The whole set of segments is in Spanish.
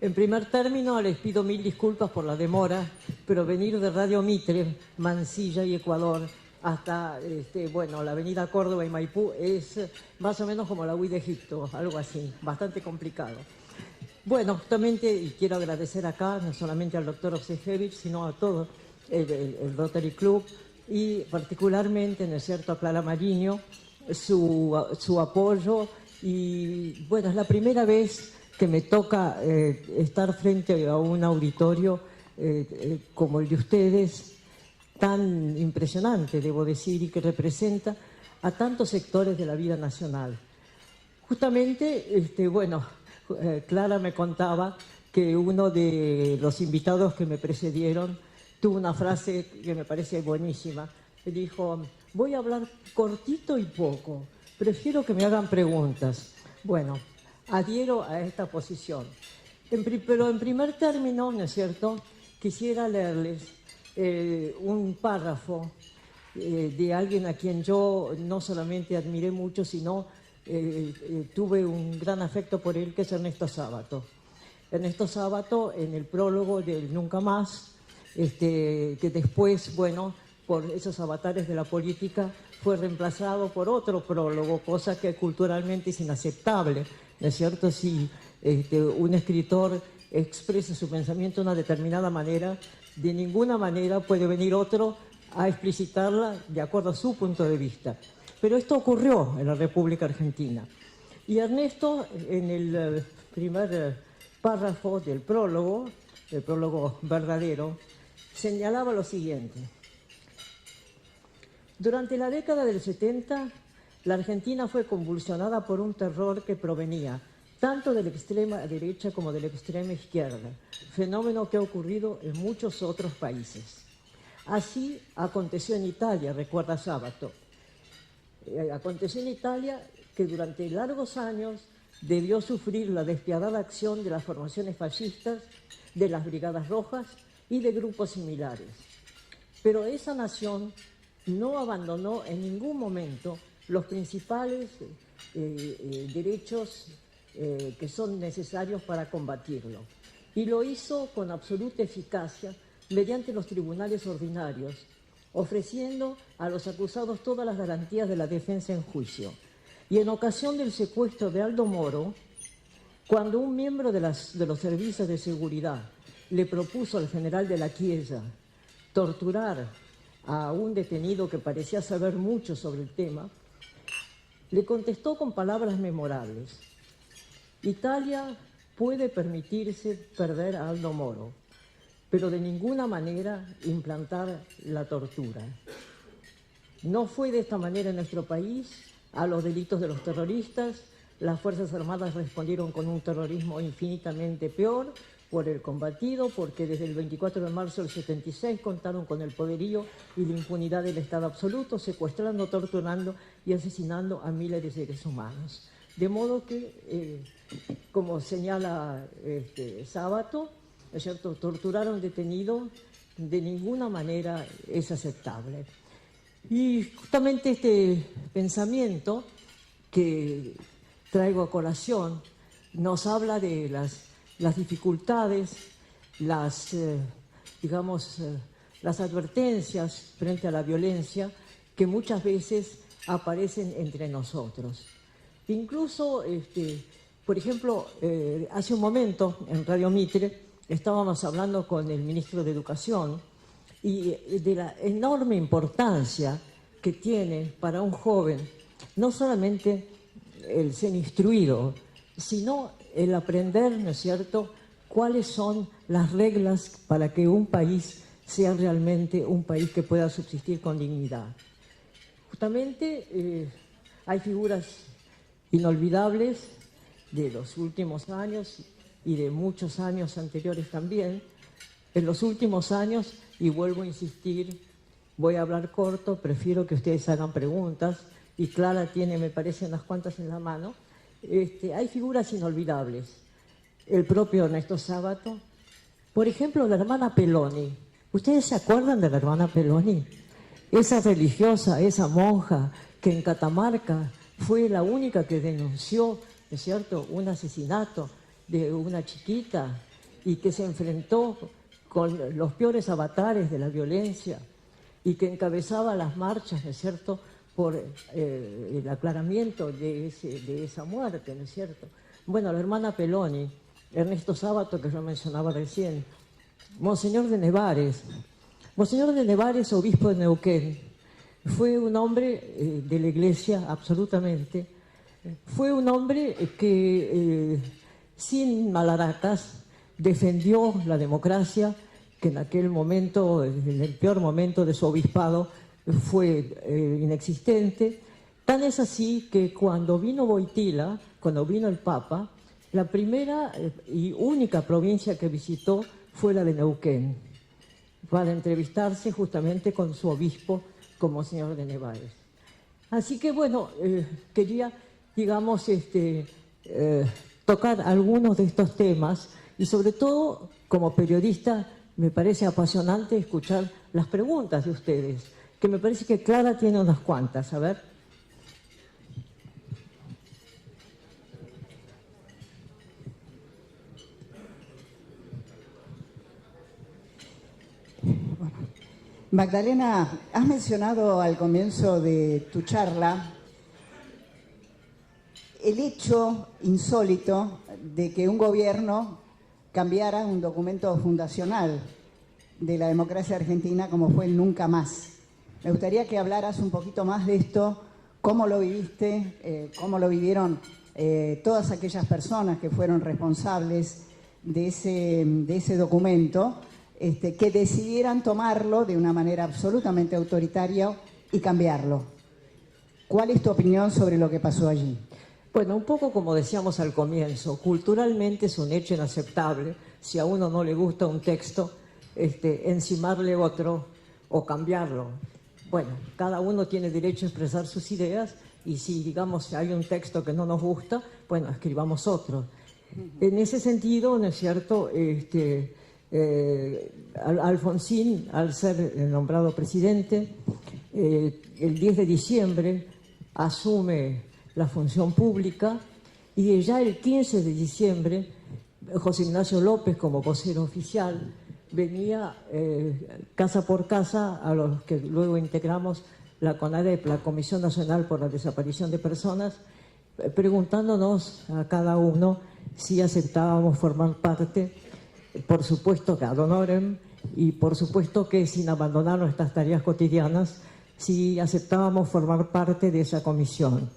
En primer término, les pido mil disculpas por la demora, pero venir de Radio Mitre, Mansilla y Ecuador hasta la avenida Córdoba y Maipú es más o menos como la Huida de Egipto, algo así, bastante complicado. Bueno, justamente, y quiero agradecer acá no solamente al doctor Osejevich, sino a todo el Rotary Club y particularmente, ¿no es cierto?, a Clara Mariño, su apoyo. Y bueno, es la primera vez que me toca estar frente a un auditorio como el de ustedes, tan impresionante, debo decir, y que representa a tantos sectores de la vida nacional. Justamente, Clara me contaba que uno de los invitados que me precedieron tuvo una frase que me parece buenísima. Dijo: voy a hablar cortito y poco, prefiero que me hagan preguntas. Bueno, adhiero a esta posición. Pero en primer término, ¿no es cierto?, quisiera leerles un párrafo de alguien a quien yo no solamente admiré mucho, sino tuve un gran afecto por él, que es Ernesto Sábato. Ernesto Sábato, en el prólogo del Nunca Más, que después, bueno, por esos avatares de la política, fue reemplazado por otro prólogo, cosa que culturalmente es inaceptable, ¿no es cierto? Si un escritor expresa su pensamiento de una determinada manera, de ninguna manera puede venir otro a explicitarla de acuerdo a su punto de vista. Pero esto ocurrió en la República Argentina. Y Ernesto, en el primer párrafo del prólogo verdadero, señalaba lo siguiente: durante la década del 70, la Argentina fue convulsionada por un terror que provenía tanto de la extrema derecha como de la extrema izquierda, fenómeno que ha ocurrido en muchos otros países. Así aconteció en Italia, recuerda Sábato. Aconteció en Italia, que durante largos años debió sufrir la despiadada acción de las formaciones fascistas, de las Brigadas Rojas y de grupos similares. Pero esa nación no abandonó en ningún momento los principales derechos que son necesarios para combatirlo. Y lo hizo con absoluta eficacia mediante los tribunales ordinarios, ofreciendo a los acusados todas las garantías de la defensa en juicio. Y en ocasión del secuestro de Aldo Moro, cuando un miembro de los servicios de seguridad le propuso al general de la Chiesa torturar a un detenido que parecía saber mucho sobre el tema, le contestó con palabras memorables: Italia puede permitirse perder a Aldo Moro, pero de ninguna manera implantar la tortura. No fue de esta manera en nuestro país. A los delitos de los terroristas, las Fuerzas Armadas respondieron con un terrorismo infinitamente peor por el combatido, porque desde el 24 de marzo del 76 contaron con el poderío y la impunidad del Estado absoluto, secuestrando, torturando y asesinando a miles de seres humanos. De modo que, como señala Sábato, ¿no es cierto?, torturar a un detenido de ninguna manera es aceptable. Y justamente este pensamiento que traigo a colación nos habla de las dificultades, las advertencias frente a la violencia que muchas veces aparecen entre nosotros. Incluso, por ejemplo, hace un momento en Radio Mitre estábamos hablando con el ministro de Educación y de la enorme importancia que tiene para un joven no solamente el ser instruido, sino el aprender, ¿no es cierto?, cuáles son las reglas para que un país sea realmente un país que pueda subsistir con dignidad. Justamente hay figuras inolvidables de los últimos años y de muchos años anteriores también. En los últimos años, y vuelvo a insistir, voy a hablar corto, prefiero que ustedes hagan preguntas, y Clara tiene, me parece, unas cuantas en la mano. Hay figuras inolvidables. El propio Ernesto Sábato, por ejemplo, la hermana Peloni. ¿Ustedes se acuerdan de la hermana Peloni? Esa religiosa, esa monja que en Catamarca fue la única que denunció, ¿no es cierto?, un asesinato de una chiquita y que se enfrentó con los peores avatares de la violencia y que encabezaba las marchas, ¿no es cierto?, por el aclaramiento de esa muerte, ¿no es cierto? Bueno, la hermana Peloni, Ernesto Sábato, que yo mencionaba recién, Monseñor de Nevares. Monseñor de Nevares, obispo de Neuquén, fue un hombre de la Iglesia, absolutamente. Fue un hombre que, sin malaracas, defendió la democracia, que en aquel momento, en el peor momento de su obispado, fue inexistente. Tan es así que cuando vino Wojtyła, cuando vino el Papa, la primera y única provincia que visitó fue la de Neuquén, para entrevistarse justamente con su obispo, como Monseñor de Nevares. Así que, bueno, quería, digamos, tocar algunos de estos temas y, sobre todo, como periodista, me parece apasionante escuchar las preguntas de ustedes, que me parece que Clara tiene unas cuantas. A ver. Magdalena, has mencionado al comienzo de tu charla el hecho insólito de que un gobierno cambiara un documento fundacional de la democracia argentina como fue el Nunca Más. Me gustaría que hablaras un poquito más de esto, cómo lo viviste, cómo lo vivieron todas aquellas personas que fueron responsables de ese documento, que decidieran tomarlo de una manera absolutamente autoritaria y cambiarlo. ¿Cuál es tu opinión sobre lo que pasó allí? Bueno, un poco como decíamos al comienzo, culturalmente es un hecho inaceptable, si a uno no le gusta un texto, encimarle otro o cambiarlo. Bueno, cada uno tiene derecho a expresar sus ideas y si, digamos, hay un texto que no nos gusta, bueno, escribamos otro. En ese sentido, ¿no es cierto?, Alfonsín, al ser nombrado presidente, el 10 de diciembre asume la función pública y ya el 15 de diciembre José Ignacio López, como vocero oficial, venía casa por casa a los que luego integramos la CONADEP, la Comisión Nacional por la Desaparición de Personas, preguntándonos a cada uno si aceptábamos formar parte, por supuesto que ad honorem, y por supuesto que sin abandonar nuestras tareas cotidianas, si aceptábamos formar parte de esa comisión.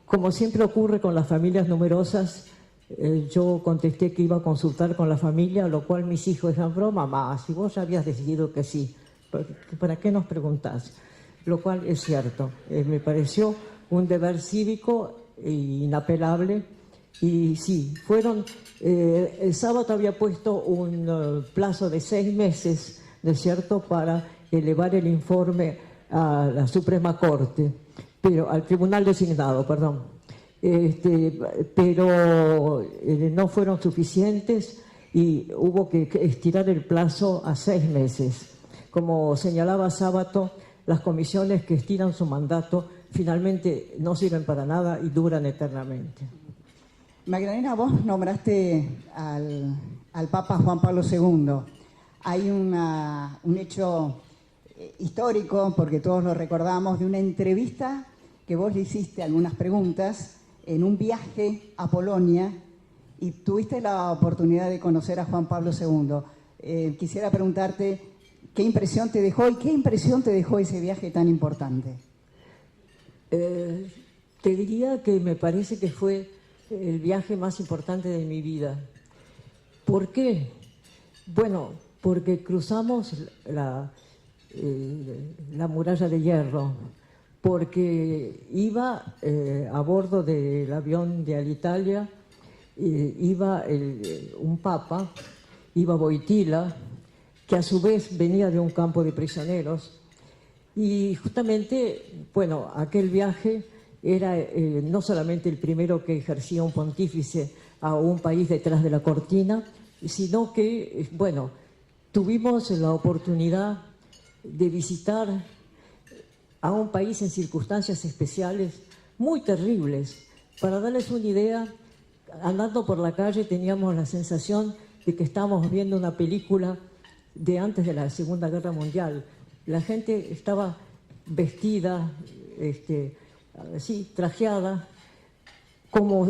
Como siempre ocurre con las familias numerosas, yo contesté que iba a consultar con la familia, a lo cual mis hijos dijeron, pero mamá, si vos ya habías decidido que sí, ¿para qué nos preguntás? Lo cual es cierto, me pareció un deber cívico e inapelable. Y sí, el sábado había puesto un plazo de 6 meses, ¿no es cierto?, para elevar el informe a la Suprema Corte, pero al Tribunal Designado, perdón. Pero no fueron suficientes y hubo que estirar el plazo a 6 meses. Como señalaba Sábato, las comisiones que estiran su mandato finalmente no sirven para nada y duran eternamente. Magdalena, vos nombraste al Papa Juan Pablo II. Hay un hecho histórico, porque todos lo recordamos, de una entrevista que vos le hiciste algunas preguntas en un viaje a Polonia y tuviste la oportunidad de conocer a Juan Pablo II. Quisiera preguntarte qué impresión te dejó y qué impresión te dejó ese viaje tan importante. Te diría que me parece que fue el viaje más importante de mi vida. ¿Por qué? Bueno, porque cruzamos la muralla de hierro, porque iba a bordo del avión de Alitalia, iba un papa, iba Wojtyła, que a su vez venía de un campo de prisioneros, y justamente, bueno, aquel viaje era no solamente el primero que ejercía un pontífice a un país detrás de la cortina, sino que, bueno, tuvimos la oportunidad de visitar a un país en circunstancias especiales muy terribles. Para darles una idea, andando por la calle teníamos la sensación de que estábamos viendo una película de antes de la Segunda Guerra Mundial. La gente estaba vestida, así, trajeada, como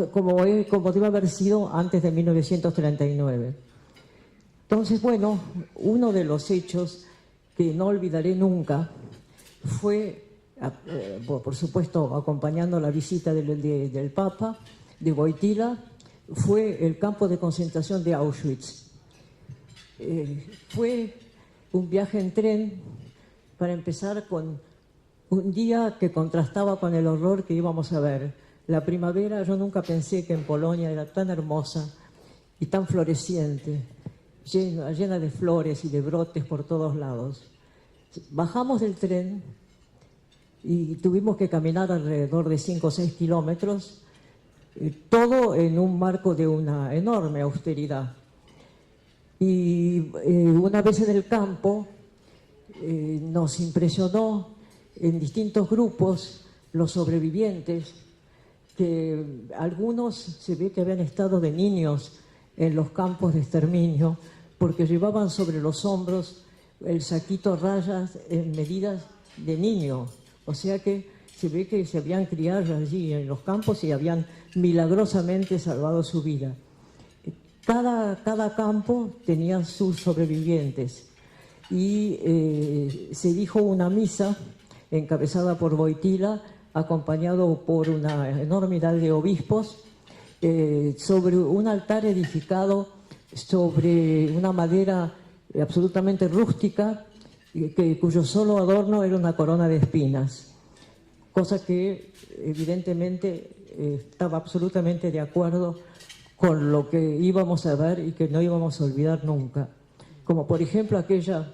debe haber sido antes de 1939. Entonces, bueno, uno de los hechos que no olvidaré nunca fue, por supuesto, acompañando la visita del Papa, de Wojtyła, fue el campo de concentración de Auschwitz. Fue un viaje en tren, para empezar, con un día que contrastaba con el horror que íbamos a ver. La primavera, yo nunca pensé que en Polonia era tan hermosa y tan floreciente, llena de flores y de brotes por todos lados. Bajamos del tren y tuvimos que caminar alrededor de 5 o 6 kilómetros, todo en un marco de una enorme austeridad. Y una vez en el campo nos impresionó en distintos grupos los sobrevivientes, que algunos se ve que habían estado de niños en los campos de exterminio porque llevaban sobre los hombros el saquito a rayas en medidas de niño. O sea que se ve que se habían criado allí en los campos y habían milagrosamente salvado su vida. Cada campo tenía sus sobrevivientes y se dijo una misa encabezada por Wojtyła, acompañado por una enormidad de obispos, sobre un altar edificado sobre una madera absolutamente rústica, cuyo solo adorno era una corona de espinas, cosa que evidentemente estaba absolutamente de acuerdo con lo que íbamos a ver y que no íbamos a olvidar nunca. Como por ejemplo aquella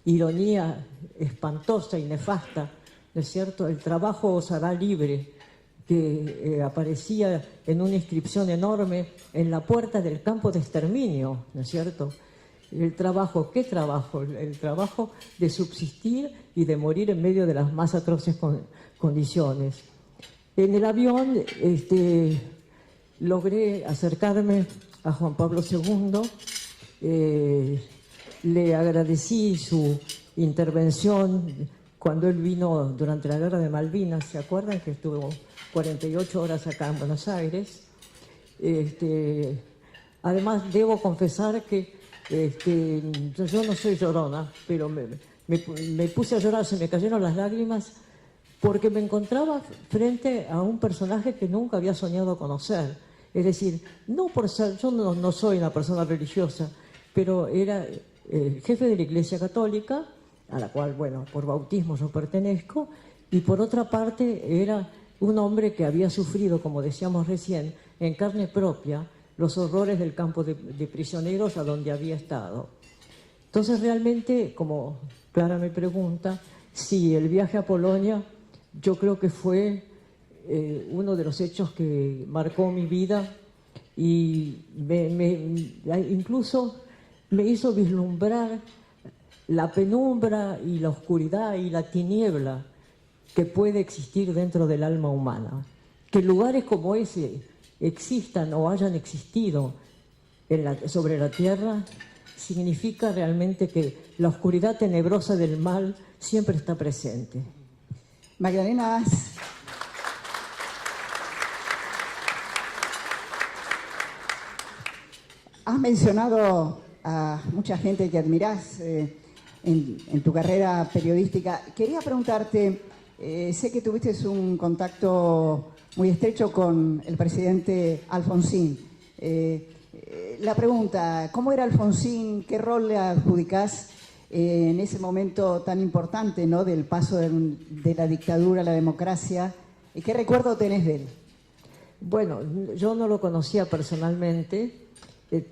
ironía espantosa y nefasta, ¿no es cierto?, el trabajo os hará libre, que aparecía en una inscripción enorme en la puerta del campo de exterminio, ¿no es cierto? El trabajo, ¿qué trabajo? El trabajo de subsistir y de morir en medio de las más atroces condiciones. En el avión logré acercarme a Juan Pablo II, le agradecí su intervención cuando él vino durante la Guerra de Malvinas. ¿Se acuerdan que estuvo 48 horas acá en Buenos Aires? Además, debo confesar que yo no soy llorona, pero me puse a llorar, se me cayeron las lágrimas, porque me encontraba frente a un personaje que nunca había soñado conocer. Es decir, no por ser, yo no soy una persona religiosa, pero era jefe de la Iglesia Católica, a la cual, bueno, por bautismo yo pertenezco, y por otra parte era un hombre que había sufrido, como decíamos recién, en carne propia, los horrores del campo de prisioneros a donde había estado. Entonces realmente, como Clara me pregunta, sí, el viaje a Polonia yo creo que fue uno de los hechos que marcó mi vida y incluso me hizo vislumbrar la penumbra y la oscuridad y la tiniebla que puede existir dentro del alma humana. Que lugares como ese existan o hayan existido sobre la tierra significa realmente que la oscuridad tenebrosa del mal siempre está presente. Magdalena, has mencionado a mucha gente que admirás en tu carrera periodística. Quería preguntarte, sé que tuviste un contacto muy estrecho con el presidente Alfonsín. La pregunta, ¿cómo era Alfonsín? ¿Qué rol le adjudicás en ese momento tan importante, ¿no?, del paso de la dictadura a la democracia? ¿Y qué recuerdo tenés de él? Bueno, yo no lo conocía personalmente,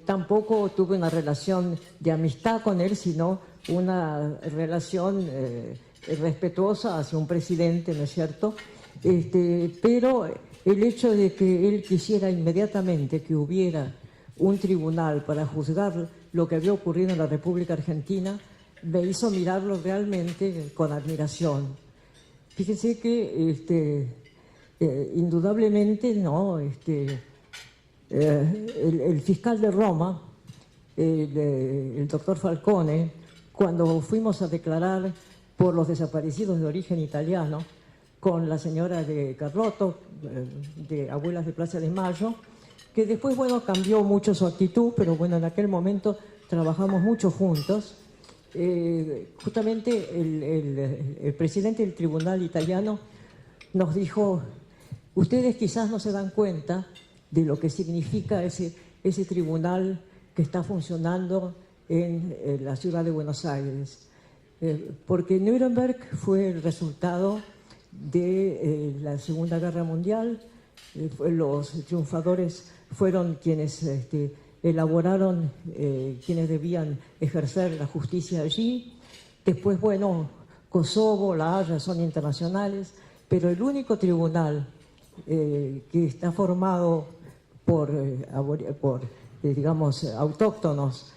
tampoco tuve una relación de amistad con él, sino una relación respetuosa hacia un presidente, ¿no es cierto? Pero el hecho de que él quisiera inmediatamente que hubiera un tribunal para juzgar lo que había ocurrido en la República Argentina me hizo mirarlo realmente con admiración. Fíjense que indudablemente no, El fiscal de Roma, el doctor Falcone, cuando fuimos a declarar por los desaparecidos de origen italiano con la señora de Carlotto, de Abuelas de Plaza de Mayo, que después, bueno, cambió mucho su actitud, pero bueno, en aquel momento trabajamos mucho juntos. Justamente el presidente del tribunal italiano nos dijo: ustedes quizás no se dan cuenta de lo que significa ese tribunal que está funcionando en la ciudad de Buenos Aires, porque Nuremberg fue el resultado de la Segunda Guerra Mundial. Los triunfadores fueron quienes elaboraron quienes debían ejercer la justicia allí. Después, bueno, Kosovo, La Haya son internacionales, pero el único tribunal que está formado por digamos, autóctonos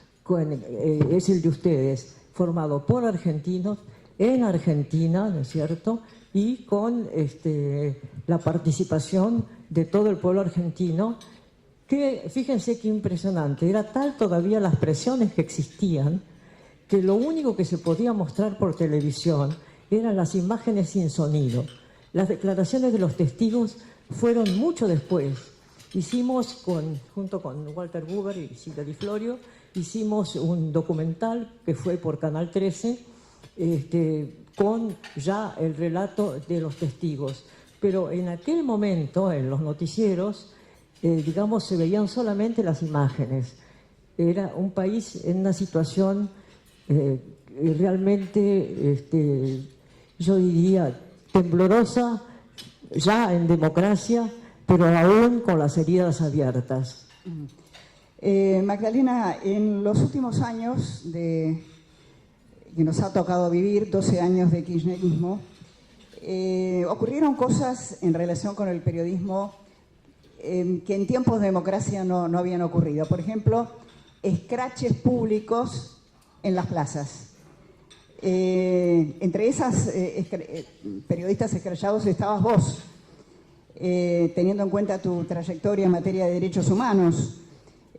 es el de ustedes, formado por argentinos en Argentina, ¿no es cierto?, y con la participación de todo el pueblo argentino, que fíjense qué impresionante, era tal todavía las presiones que existían que lo único que se podía mostrar por televisión eran las imágenes sin sonido. Las declaraciones de los testigos fueron mucho después. Hicimos, junto con Walter Buber y Silvia Di Florio, hicimos un documental que fue por Canal 13, con ya el relato de los testigos. Pero en aquel momento, en los noticieros, digamos, se veían solamente las imágenes. Era un país en una situación realmente, yo diría, temblorosa, ya en democracia, pero aún con las heridas abiertas. Magdalena, en los últimos años que nos ha tocado vivir, 12 años de kirchnerismo, ocurrieron cosas en relación con el periodismo que en tiempos de democracia no habían ocurrido. Por ejemplo, escraches públicos en las plazas. Entre esas periodistas escrachados estabas vos, teniendo en cuenta tu trayectoria en materia de derechos humanos.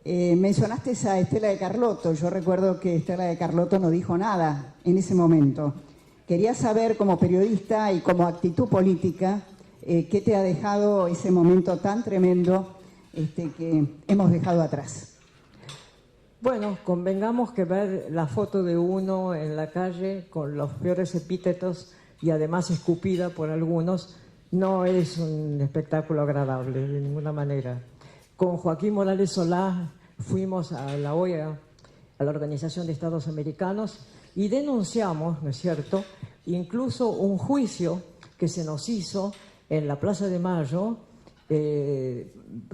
Mencionaste a Estela de Carlotto. Yo recuerdo que Estela de Carlotto no dijo nada en ese momento. Quería saber, como periodista y como actitud política, ¿qué te ha dejado ese momento tan tremendo que hemos dejado atrás? Bueno, convengamos que ver la foto de uno en la calle con los peores epítetos y además escupida por algunos no es un espectáculo agradable de ninguna manera. Con Joaquín Morales Solá fuimos a la OEA, a la Organización de Estados Americanos, y denunciamos, ¿no es cierto?, incluso un juicio que se nos hizo en la Plaza de Mayo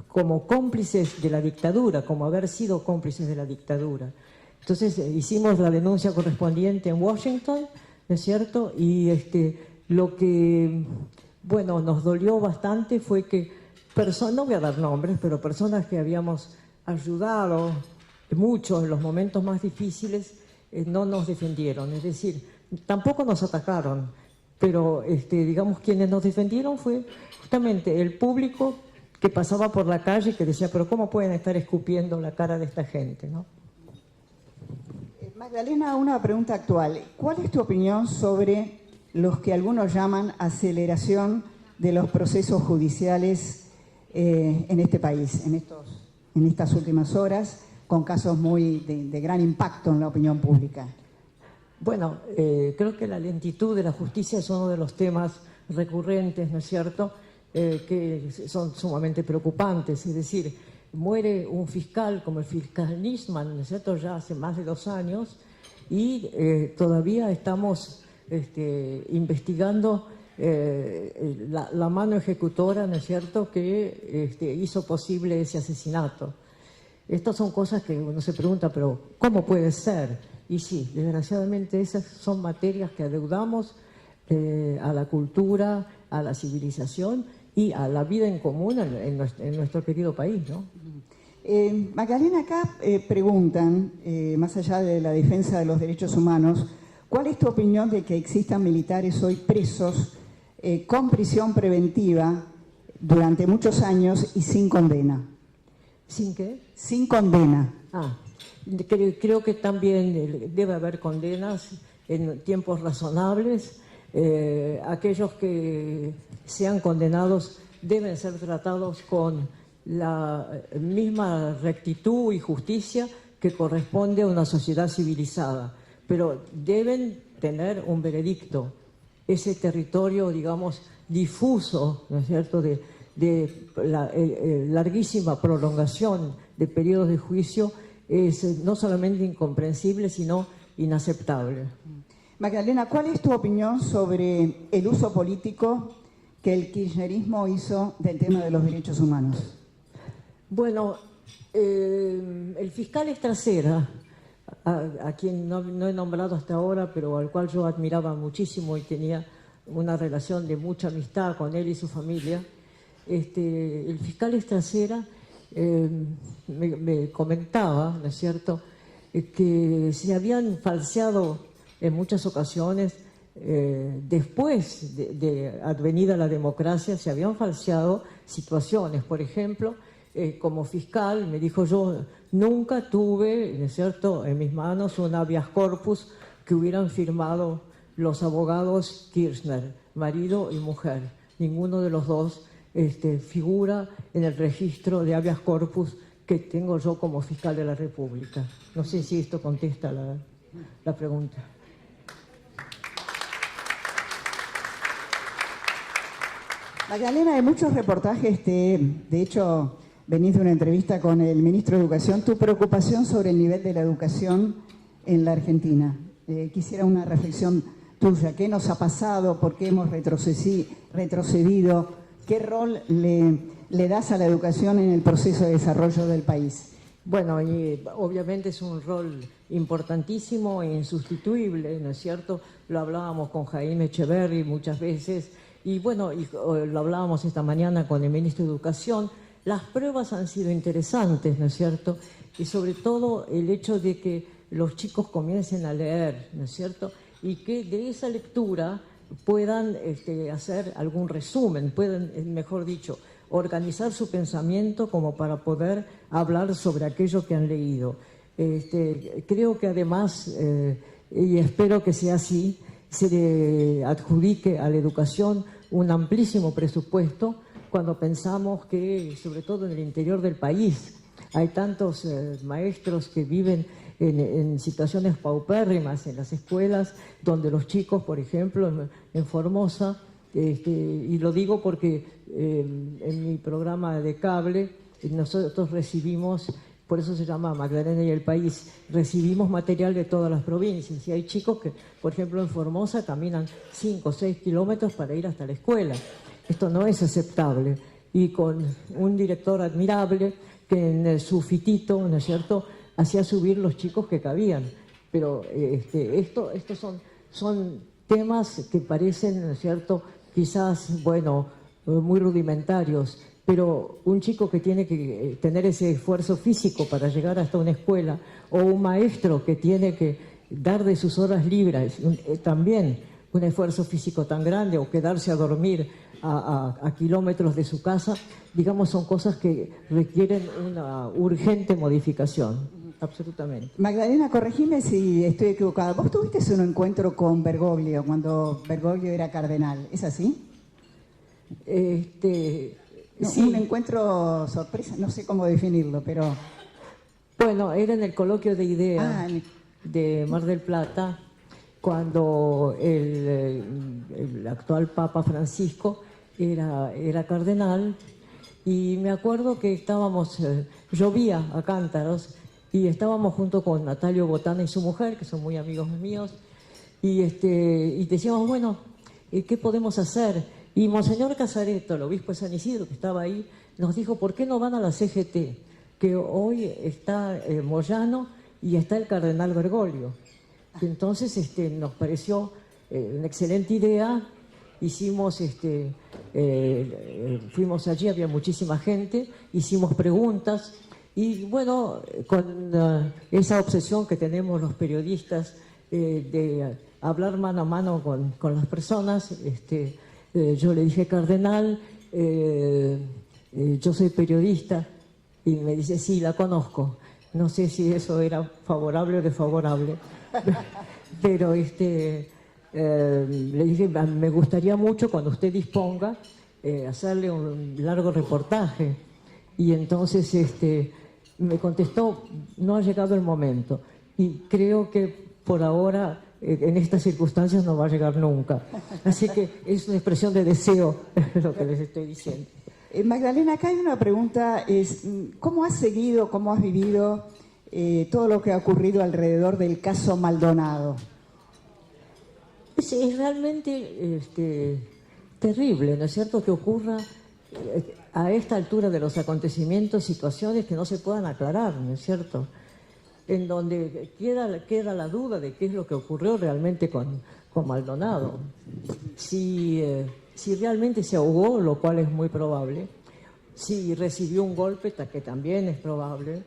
como cómplices de la dictadura, como haber sido cómplices de la dictadura. Entonces hicimos la denuncia correspondiente en Washington, ¿no es cierto?, y lo que, bueno, nos dolió bastante fue que no voy a dar nombres, pero personas que habíamos ayudado mucho en los momentos más difíciles no nos defendieron, es decir, tampoco nos atacaron, pero digamos quienes nos defendieron fue justamente el público que pasaba por la calle y que decía, pero ¿cómo pueden estar escupiendo la cara de esta gente, ¿no? Magdalena, una pregunta actual. ¿Cuál es tu opinión sobre los que algunos llaman aceleración de los procesos judiciales en este país, en estas últimas horas, con casos muy de gran impacto en la opinión pública? Bueno, creo que la lentitud de la justicia es uno de los temas recurrentes, ¿no es cierto?, que son sumamente preocupantes. Es decir, muere un fiscal como el fiscal Nisman, ¿no es cierto?, ya hace más de 2 años, y todavía estamos investigando la mano ejecutora, ¿no es cierto?, que hizo posible ese asesinato. Estas son cosas que uno se pregunta, pero ¿cómo puede ser? Y sí, desgraciadamente esas son materias que adeudamos a la cultura, a la civilización y a la vida en común en nuestro querido país, ¿no? Magdalena, acá preguntan, más allá de la defensa de los derechos humanos, ¿cuál es tu opinión de que existan militares hoy presos con prisión preventiva durante muchos años y sin condena? ¿Sin qué? Sin condena. Creo que también debe haber condenas en tiempos razonables. Aquellos que sean condenados deben ser tratados con la misma rectitud y justicia que corresponde a una sociedad civilizada, pero deben tener un veredicto. Ese territorio, digamos, difuso, ¿no es cierto?, de la larguísima prolongación de periodos de juicio es no solamente incomprensible, sino inaceptable. Magdalena, ¿cuál es tu opinión sobre el uso político que el kirchnerismo hizo del tema de los derechos humanos? Bueno, el fiscal Estracera, a quien no he nombrado hasta ahora, pero al cual yo admiraba muchísimo y tenía una relación de mucha amistad con él y su familia, el fiscal Estracera me comentaba, ¿no es cierto?, que se habían falseado en muchas ocasiones, después de advenida la democracia, se habían falseado situaciones. Por ejemplo, como fiscal, me dijo, yo nunca tuve, ¿no es cierto?, en mis manos un habeas corpus que hubieran firmado los abogados Kirchner, marido y mujer. Ninguno de los dos figura en el registro de habeas corpus que tengo yo como fiscal de la República. No sé si esto contesta la pregunta. Magdalena, hay muchos reportajes, de hecho, venís de una entrevista con el ministro de Educación, tu preocupación sobre el nivel de la educación en la Argentina. Quisiera una reflexión tuya. ¿Qué nos ha pasado? ¿Por qué hemos retrocedido? ¿Qué rol le das a la educación en el proceso de desarrollo del país? Bueno, y obviamente es un rol importantísimo e insustituible, ¿no es cierto? Lo hablábamos con Jaime Echeverri muchas veces, y bueno, lo hablábamos esta mañana con el ministro de Educación. Las pruebas han sido interesantes, ¿no es cierto? Y sobre todo el hecho de que los chicos comiencen a leer, ¿no es cierto? Y que de esa lectura puedan hacer algún resumen, puedan, mejor dicho, organizar su pensamiento como para poder hablar sobre aquello que han leído. Creo que además, y espero que sea así, se le adjudique a la educación un amplísimo presupuesto cuando pensamos que, sobre todo en el interior del país, hay tantos maestros que viven en situaciones paupérrimas en las escuelas, donde los chicos, por ejemplo, en Formosa, y lo digo porque en mi programa de cable nosotros recibimos, por eso se llama Magdalena y el País, recibimos material de todas las provincias, y hay chicos que, por ejemplo, en Formosa caminan 5 o 6 kilómetros para ir hasta la escuela. Esto no es aceptable, y con un director admirable que en su fitito, ¿no es cierto?, hacía subir los chicos que cabían. Pero estos son temas que parecen, ¿no es cierto?, quizás, bueno, muy rudimentarios, pero un chico que tiene que tener ese esfuerzo físico para llegar hasta una escuela, o un maestro que tiene que dar de sus horas libres también un esfuerzo físico tan grande, o quedarse a dormir a kilómetros de su casa, digamos, son cosas que requieren una urgente modificación. Absolutamente. Magdalena, corregime si estoy equivocada. Vos tuviste un encuentro con Bergoglio cuando Bergoglio era cardenal, ¿es así? No, sí. Un encuentro sorpresa, no sé cómo definirlo, pero... Bueno, era en el coloquio de ideas de Mar del Plata, cuando el actual Papa Francisco era cardenal, y me acuerdo que estábamos, llovía a cántaros, y estábamos junto con Natalio Botana y su mujer, que son muy amigos míos, y decíamos, bueno, ¿qué podemos hacer? Y Monseñor Casareto, el obispo de San Isidro, que estaba ahí, nos dijo, ¿por qué no van a la CGT? Que hoy está Moyano y está el cardenal Bergoglio. Y entonces nos pareció una excelente idea. Hicimos, fuimos allí, había muchísima gente, hicimos preguntas, y bueno, con esa obsesión que tenemos los periodistas de hablar mano a mano con las personas, yo le dije, cardenal, yo soy periodista, Y me dice, sí, la conozco. No sé si eso era favorable o desfavorable. Pero le dije, me gustaría mucho cuando usted disponga hacerle un largo reportaje. Y entonces me contestó, no ha llegado el momento. Y creo que por ahora, en estas circunstancias, no va a llegar nunca. Así que es una expresión de deseo lo que les estoy diciendo. Magdalena, acá hay una pregunta, ¿cómo has seguido, cómo has vivido todo lo que ha ocurrido alrededor del caso Maldonado? Es realmente terrible, ¿no es cierto?, que ocurra a esta altura de los acontecimientos situaciones que no se puedan aclarar, ¿no es cierto?, en donde queda la duda de qué es lo que ocurrió realmente con Maldonado. Si realmente se ahogó, lo cual es muy probable, si recibió un golpe, que también es probable,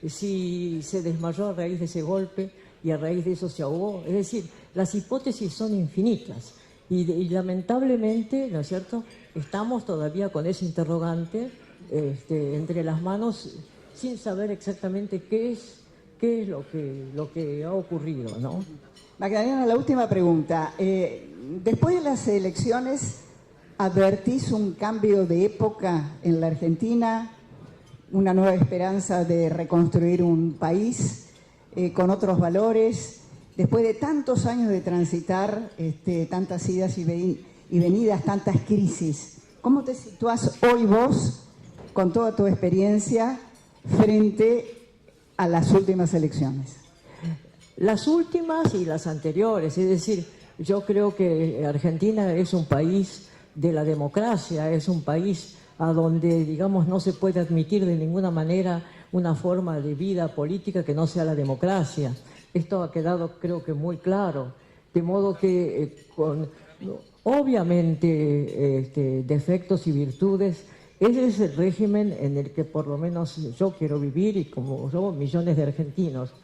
si se desmayó a raíz de ese golpe y a raíz de eso se ahogó. Es decir, las hipótesis son infinitas y lamentablemente, ¿no es cierto?, estamos todavía con ese interrogante entre las manos sin saber exactamente qué es lo que ha ocurrido, ¿no? Magdalena, la última pregunta. Después de las elecciones, ¿advertís un cambio de época en la Argentina? ¿Una nueva esperanza de reconstruir un país con otros valores? Después de tantos años de transitar tantas idas y venidas, tantas crisis, ¿cómo te situás hoy vos, con toda tu experiencia, frente a las últimas elecciones? Las últimas y las anteriores, es decir, yo creo que Argentina es un país de la democracia, es un país a donde, digamos, no se puede admitir de ninguna manera una forma de vida política que no sea la democracia. Esto ha quedado, creo que, muy claro, de modo que obviamente defectos y virtudes, ese es el régimen en el que por lo menos yo quiero vivir y como yo, millones de argentinos.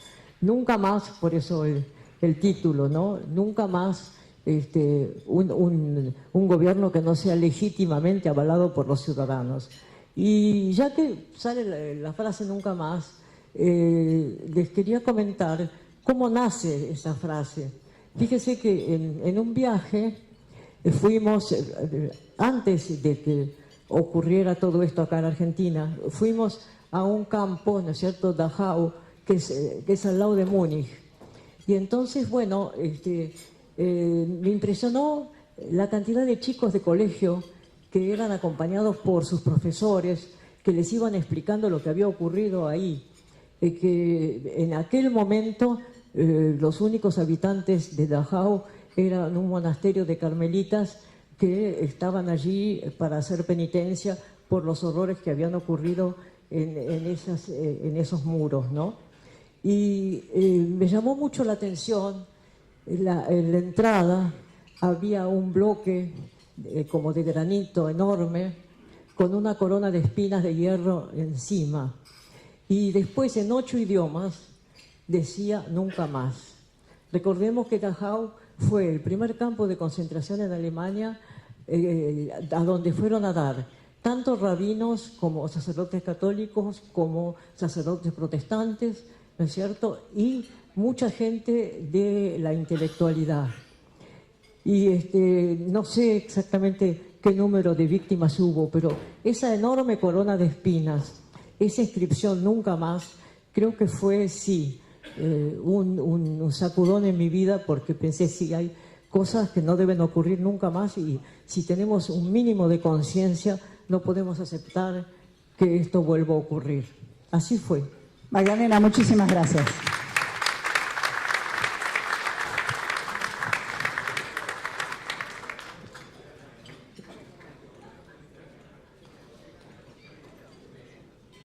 Nunca más, por eso el título, ¿no? Nunca más un gobierno que no sea legítimamente avalado por los ciudadanos. Y ya que sale la frase nunca más, les quería comentar cómo nace esa frase. Fíjese que en un viaje fuimos, antes de que ocurriera todo esto acá en Argentina, fuimos a un campo, ¿no es cierto?, Dachau, que es al lado de Múnich. Y entonces, bueno, me impresionó la cantidad de chicos de colegio que eran acompañados por sus profesores, que les iban explicando lo que había ocurrido ahí. Que en aquel momento los únicos habitantes de Dachau eran un monasterio de carmelitas que estaban allí para hacer penitencia por los horrores que habían ocurrido en esos muros, ¿no? Y me llamó mucho la atención, en la entrada había un bloque como de granito enorme, con una corona de espinas de hierro encima. Y después, en 8 idiomas, decía nunca más. Recordemos que Dachau fue el primer campo de concentración en Alemania a donde fueron a dar tanto rabinos como sacerdotes católicos, como sacerdotes protestantes, ¿no es cierto?, y mucha gente de la intelectualidad. Y no sé exactamente qué número de víctimas hubo, pero esa enorme corona de espinas, esa inscripción nunca más, creo que fue, sí, un sacudón en mi vida, porque pensé, sí, hay cosas que no deben ocurrir nunca más y si tenemos un mínimo de conciencia no podemos aceptar que esto vuelva a ocurrir. Así fue. Magdalena, muchísimas gracias.